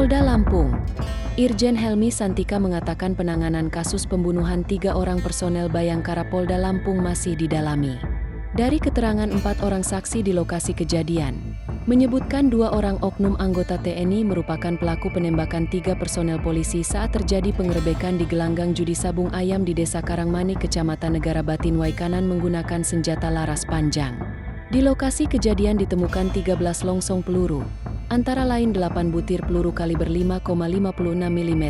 Polda Lampung, Irjen Helmi Santika mengatakan penanganan kasus pembunuhan 3 orang personel Bayangkara Polda Lampung masih didalami. Dari keterangan 4 orang saksi di lokasi kejadian, menyebutkan 2 orang oknum anggota TNI merupakan pelaku penembakan 3 personel polisi saat terjadi penggerebekan di gelanggang judi sabung ayam di Desa Karangmani, Kecamatan Negara Batin Waikanan menggunakan senjata laras panjang. Di lokasi kejadian ditemukan 13 longsong peluru, antara lain 8 butir peluru kaliber 5,56 mm,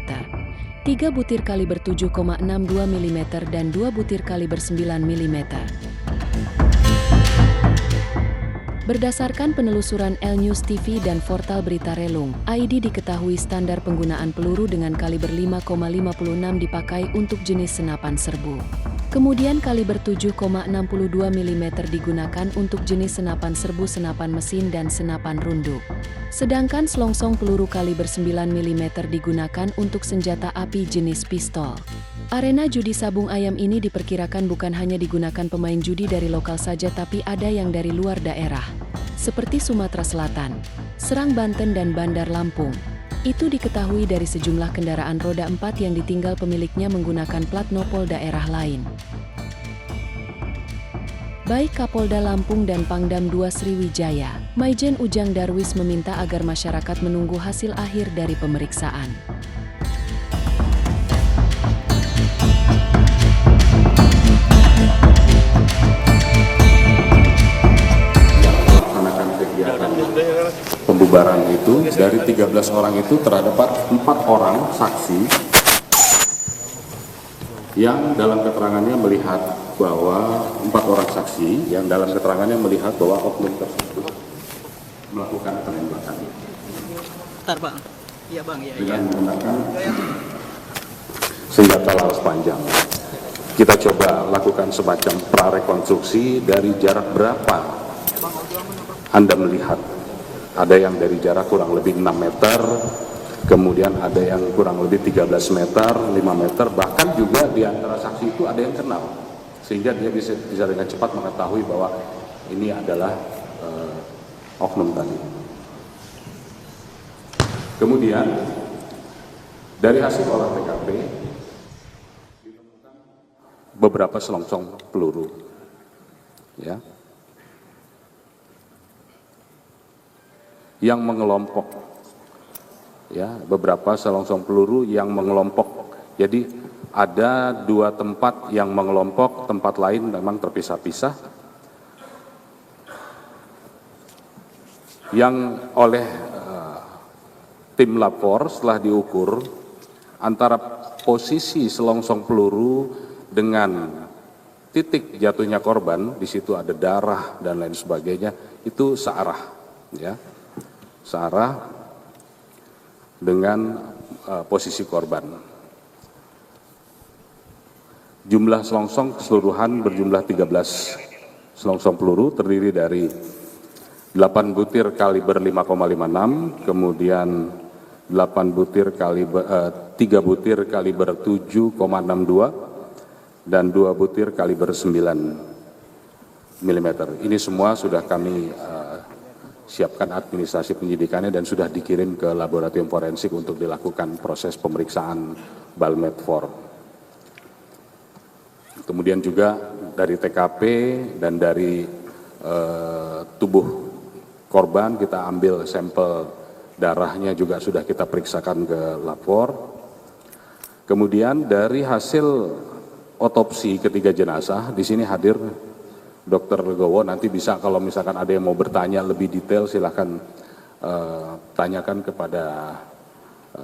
3 butir kaliber 7,62 mm dan 2 butir kaliber 9 mm. Berdasarkan penelusuran L-News TV dan portal berita Relung, ID diketahui standar penggunaan peluru dengan kaliber 5,56 dipakai untuk jenis senapan serbu. Kemudian kaliber 7,62 mm digunakan untuk jenis senapan serbu, senapan mesin dan senapan runduk. Sedangkan selongsong peluru kaliber 9 mm digunakan untuk senjata api jenis pistol. Arena judi sabung ayam ini diperkirakan bukan hanya digunakan pemain judi dari lokal saja, tapi ada yang dari luar daerah, seperti Sumatera Selatan, Serang, Banten dan Bandar Lampung. Itu diketahui dari sejumlah kendaraan roda 4 yang ditinggal pemiliknya menggunakan plat nopol daerah lain. Baik Kapolda Lampung dan Pangdam II Sriwijaya, Maijen Ujang Darwis meminta agar masyarakat menunggu hasil akhir dari pemeriksaan. Pembubaran itu dari 13 orang itu terdapat 4 orang saksi yang dalam keterangannya melihat bahwa 4 orang saksi yang dalam keterangannya melihat bahwa oknum tersebut melakukan penembakan. Bentar Bang, iya Bang, ya. Dengan menggunakan senjata laras panjang. Kita coba lakukan semacam prarekonstruksi dari jarak berapa Anda melihat. Ada yang dari jarak kurang lebih 6 meter, kemudian ada yang kurang lebih 13 meter, 5 meter, bahkan juga di antara saksi itu ada yang kenal. Sehingga dia bisa dengan cepat mengetahui bahwa ini adalah oknum tadi. Kemudian, dari hasil olah TKP, ditemukan beberapa selongsong peluru. Ya. Yang mengelompok, ya, beberapa selongsong peluru yang mengelompok. Jadi ada 2 tempat yang mengelompok, tempat lain memang terpisah-pisah. Yang oleh tim lapor setelah diukur antara posisi selongsong peluru dengan titik jatuhnya korban, di situ ada darah dan lain sebagainya, itu searah, ya. Searah dengan posisi korban. Jumlah selongsong keseluruhan berjumlah 13 selongsong peluru, terdiri dari 8 butir kaliber 5,56, kemudian 8 butir kaliber 3 butir kaliber 7,62 dan 2 butir kaliber 9 mm. Ini semua sudah kami siapkan administrasi penyidikannya dan sudah dikirim ke laboratorium forensik untuk dilakukan proses pemeriksaan Balmed-4. Kemudian juga dari TKP dan dari tubuh korban kita ambil sampel darahnya juga sudah kita periksakan ke lapor. Kemudian dari hasil otopsi ketiga jenazah, di sini hadir Dr. Legowo, nanti bisa kalau misalkan ada yang mau bertanya lebih detail silahkan tanyakan kepada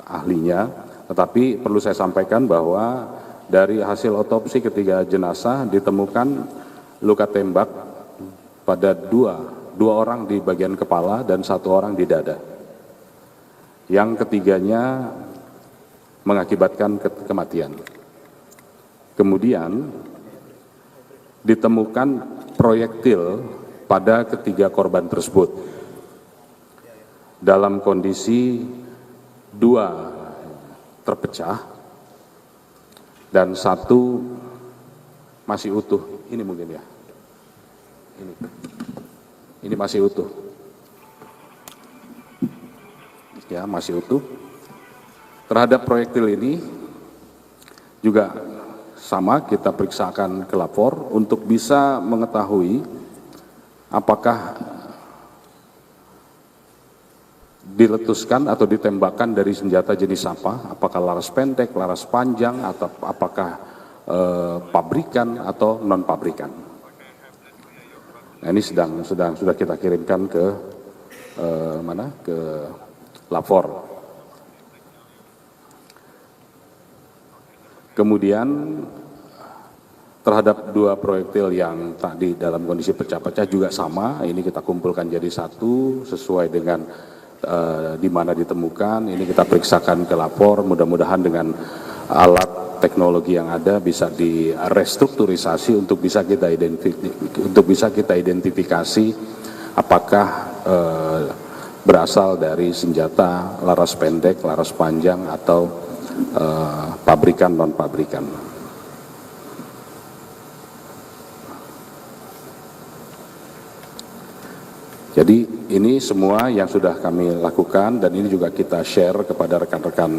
ahlinya. Tetapi perlu saya sampaikan bahwa dari hasil otopsi ketiga jenazah ditemukan luka tembak pada dua orang di bagian kepala dan 1 orang di dada. Yang ketiganya mengakibatkan kematian. Kemudian ditemukan proyektil pada ketiga korban tersebut dalam kondisi 2 terpecah dan 1 masih utuh. Ini mungkin ya, ini masih utuh, ya masih utuh. Terhadap proyektil ini juga sama, kita periksakan ke lapor untuk bisa mengetahui apakah diletuskan atau ditembakkan dari senjata jenis apa, apakah laras pendek, laras panjang, atau apakah pabrikan atau non pabrikan. Nah, ini sudah kita kirimkan ke ke lapor. Kemudian terhadap 2 proyektil yang tadi dalam kondisi pecah-pecah juga sama, ini kita kumpulkan jadi satu sesuai dengan di mana ditemukan. Ini kita periksakan ke lapor, mudah-mudahan dengan alat teknologi yang ada bisa direstrukturisasi untuk bisa kita identifikasi apakah berasal dari senjata laras pendek, laras panjang, atau pabrikan non pabrikan. Jadi ini semua yang sudah kami lakukan dan ini juga kita share kepada rekan-rekan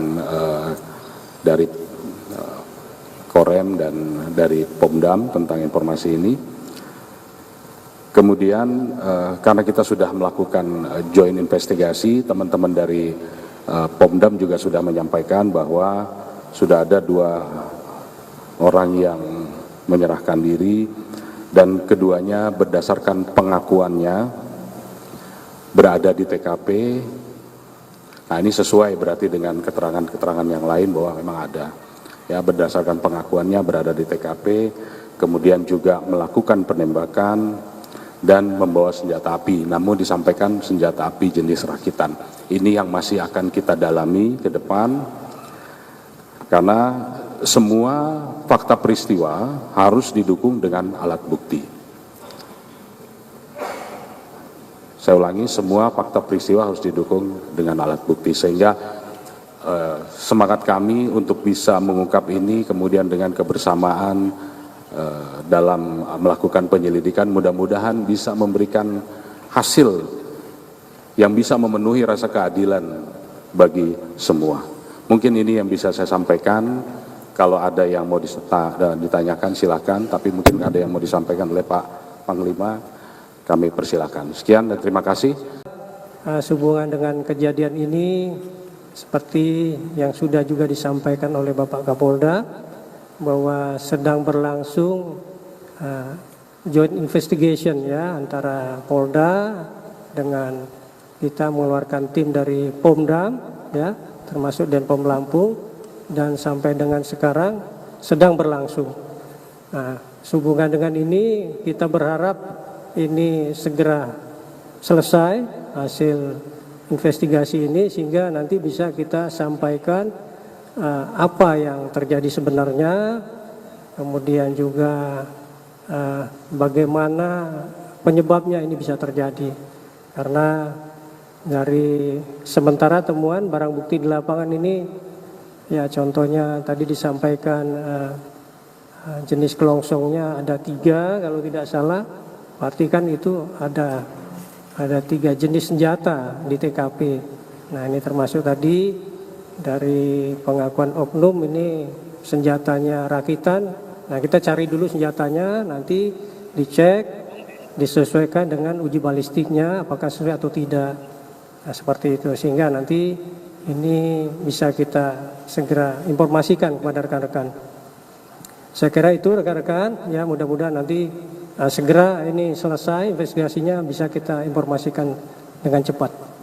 dari Korem dan dari Pomdam tentang informasi ini. Kemudian karena kita sudah melakukan joint investigasi, teman-teman dari Pomdam juga sudah menyampaikan bahwa sudah ada 2 orang yang menyerahkan diri dan keduanya berdasarkan pengakuannya berada di TKP. Nah, ini sesuai berarti dengan keterangan-keterangan yang lain bahwa memang ada. Ya, berdasarkan pengakuannya berada di TKP, kemudian juga melakukan penembakan dan membawa senjata api, namun disampaikan senjata api jenis rakitan. Ini yang masih akan kita dalami ke depan, karena semua fakta peristiwa harus didukung dengan alat bukti. Saya ulangi, semua fakta peristiwa harus didukung dengan alat bukti, sehingga semangat kami untuk bisa mengungkap ini, kemudian dengan kebersamaan dalam melakukan penyelidikan, mudah-mudahan bisa memberikan hasil yang bisa memenuhi rasa keadilan bagi semua. Mungkin ini yang bisa saya sampaikan. Kalau ada yang mau ditanyakan silakan, tapi mungkin ada yang mau disampaikan oleh Pak Panglima, kami persilakan. Sekian dan terima kasih. Sehubungan dengan kejadian ini, seperti yang sudah juga disampaikan oleh Bapak Kapolda, bahwa sedang berlangsung joint investigation ya antara Polda dengan kita mengeluarkan tim dari Pomdam ya, termasuk Denpom Lampung, dan sampai dengan sekarang sedang berlangsung. Nah, sehubungan dengan ini kita berharap ini segera selesai hasil investigasi ini, sehingga nanti bisa kita sampaikan apa yang terjadi sebenarnya, kemudian juga bagaimana penyebabnya ini bisa terjadi. Karena dari sementara temuan barang bukti di lapangan ini, ya contohnya tadi disampaikan jenis kelongsongnya ada 3 kalau tidak salah, berarti kan itu ada 3 jenis senjata di TKP. Nah, ini termasuk tadi dari pengakuan oknum ini senjatanya rakitan. Nah, kita cari dulu senjatanya, nanti dicek, disesuaikan dengan uji balistiknya apakah sesuai atau tidak. Nah, seperti itu, sehingga nanti ini bisa kita segera informasikan kepada rekan-rekan. Saya kira itu rekan-rekan, ya mudah-mudahan nanti segera ini selesai investigasinya, bisa kita informasikan dengan cepat.